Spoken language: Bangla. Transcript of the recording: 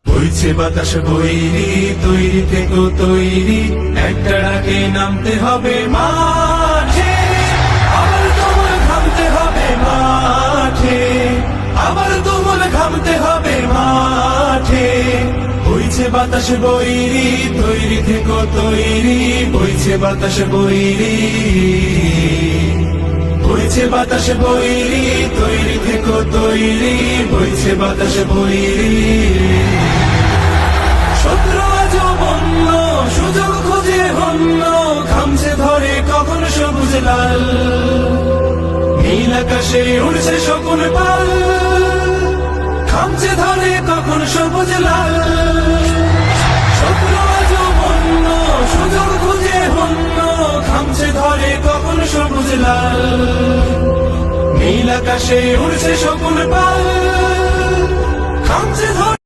বইছে বাতাস বৈরি, তৈরি থেকো তৈরি, একটা ডাকে নামতে হবে মাঠে, আবার তোমার ঘামতে হবে মাঠে, আবার তোমার ঘামতে হবে মাঠে। বইছে বাতাস বৈরি, তৈরি থেকো তৈরি, বইছে বাতাস বৈরি, বইছে বাতাস বৈরি, তৈরি থেকো তৈরি, বইছে বাতাস বৈরি। শত্রু আজ বন্য, সুযোগ খুঁজে হন্য, খামছে ধরে কখন সবুজ লাল, নীল আকাশে উড়ছে শকুন পাল, খামছে ধরে কখন সবুজ লাল। শত্রু আজ বন্য, সুযোগ খুঁজে হন্য, খামছে ধরে কখন সবুজ লাল, নীল আকাশে উড়ছে শকুন পাল।